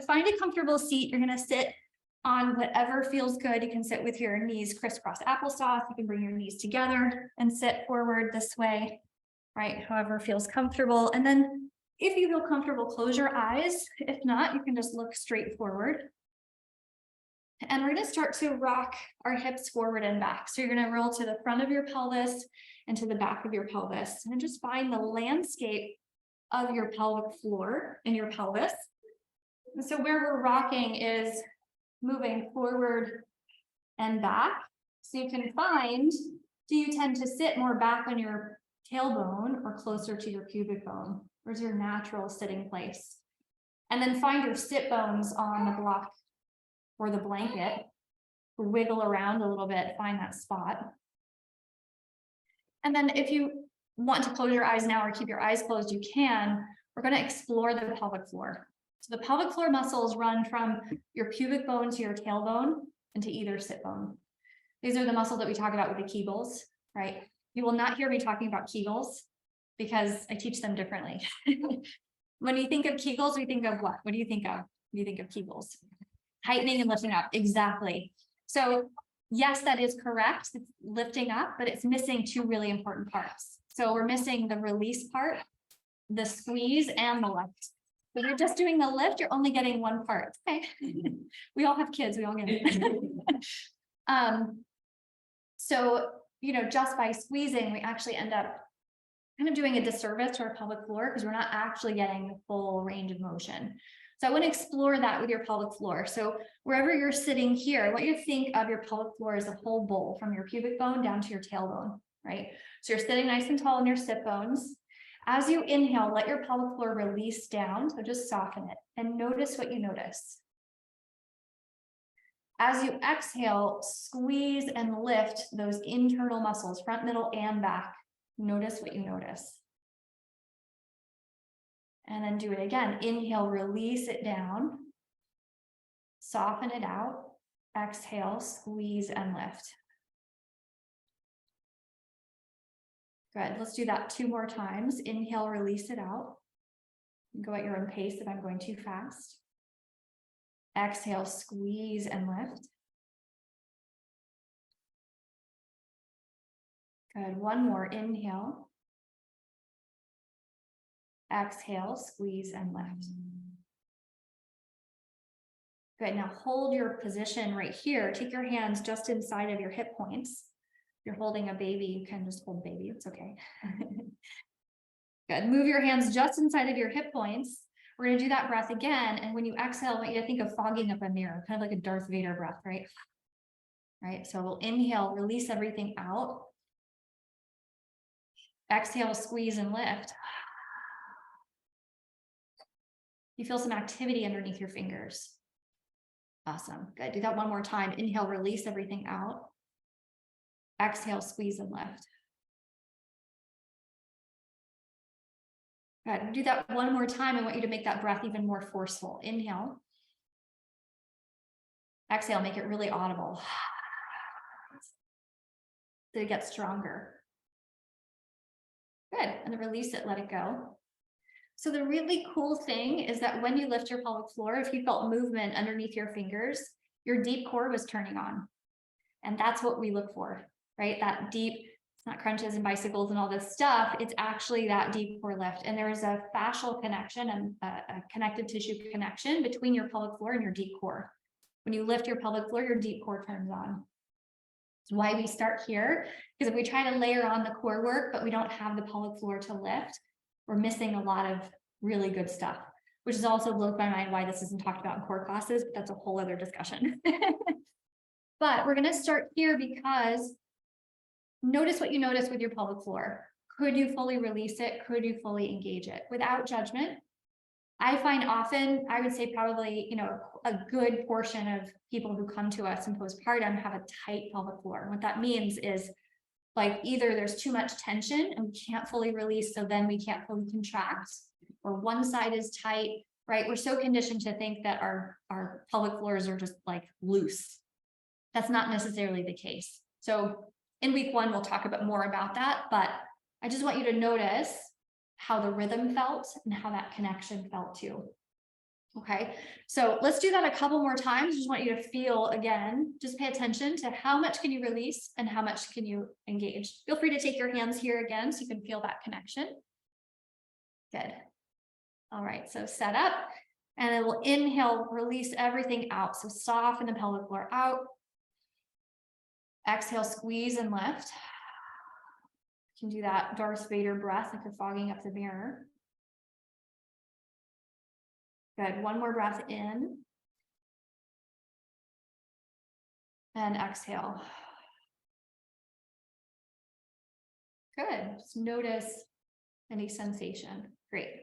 find a comfortable seat. You're going to sit on whatever feels good. You can sit with your knees crisscross applesauce. You can bring your knees together and sit forward this way, right? However feels comfortable. And then if you feel comfortable, close your eyes. If not, you can just look straight forward. And we're going to start to rock our hips forward and back. So you're going to roll to the front of your pelvis and to the back of your pelvis, and just find the landscape of your pelvic floor and your pelvis. And so where we're rocking is moving forward and back. So you can find, do you tend to sit more back on your tailbone or closer to your pubic bone? Where's your natural sitting place? And then find your sit bones on the block or the blanket. Wiggle around a little bit, find that spot. And then if you want to close your eyes now or keep your eyes closed, you can. We're going to explore the pelvic floor. So the pelvic floor muscles run from your pubic bone to your tailbone and to either sit bone. These are the muscles that we talk about with the Kegels, right? You will not hear me talking about Kegels because I teach them differently. When you think of Kegels, we think of what? What do you think of when you think of Kegels? Tightening and lifting up, exactly. So yes, that is correct. It's lifting up, but it's missing two really important parts. So we're missing the release part, the squeeze, and the lift. When you're just doing the lift, you're only getting one part. Okay. We all have kids, we all get it. So, you know, just by squeezing, we actually end up kind of doing a disservice to our pelvic floor because we're not actually getting the full range of motion. So I want to explore that with your pelvic floor. So wherever you're sitting here, I want you to think of your pelvic floor as a whole bowl from your pubic bone down to your tailbone, right? So you're sitting nice and tall in your sit bones. As you inhale, let your pelvic floor release down. So just soften it and notice what you notice. As you exhale, squeeze and lift those internal muscles, front, middle, and back. Notice what you notice. And then do it again. Inhale, release it down. Soften it out. Exhale, squeeze and lift. Good. Let's do that 2 more times. Inhale, release it out. Go at your own pace if I'm going too fast. Exhale, squeeze and lift. Good. 1 more. Inhale. Exhale, squeeze and lift. Good. Now hold your position right here. Take your hands just inside of your hip points. If you're holding a baby, you can just hold baby. It's okay. Good. Move your hands just inside of your hip points. We're going to do that breath again. And when you exhale, I want you to think of fogging up a mirror, kind of like a Darth Vader breath, right? Right. So we'll inhale, release everything out. Exhale, squeeze and lift. You feel some activity underneath your fingers. Awesome. Good. Do that 1 more time. Inhale, release everything out. Exhale, squeeze and lift. Good. Do that 1 more time. I want you to make that breath even more forceful. Inhale. Exhale, make it really audible. So it gets stronger. Good. And then release it, let it go. So the really cool thing is that when you lift your pelvic floor, if you felt movement underneath your fingers, your deep core was turning on. And that's what we look for, right? That deep, it's not crunches and bicycles and all this stuff. It's actually that deep core lift. And there is a fascial connection and a connective tissue connection between your pelvic floor and your deep core. When you lift your pelvic floor, your deep core turns on. That's why we start here, because if we try to layer on the core work, but we don't have the pelvic floor to lift, we're missing a lot of really good stuff, which is also blows my mind why this isn't talked about in core classes, but that's a whole other discussion. But we're going to start here because notice what you notice with your pelvic floor. Could you fully release it? Could you fully engage it? Without judgment. I find often, I would say probably, you know, a good portion of people who come to us in postpartum have a tight pelvic floor. And what that means is like either there's too much tension and we can't fully release, so then we can't fully contract, or one side is tight, right? We're so conditioned to think that our pelvic floors are just like loose. That's not necessarily the case. So in week 1, we'll talk a bit more about that, but I just want you to notice how the rhythm felt and how that connection felt too. Okay, so let's do that a couple more times. Just want you to feel again, just pay attention to how much can you release and how much can you engage. Feel free to take your hands here again so you can feel that connection. Good. All right, so set up, and then we'll inhale, release everything out. So soften the pelvic floor out. Exhale, squeeze and lift. You can do that Darth Vader breath if you're fogging up the mirror. Good, one more breath in. And exhale. Good, just notice any sensation. Great.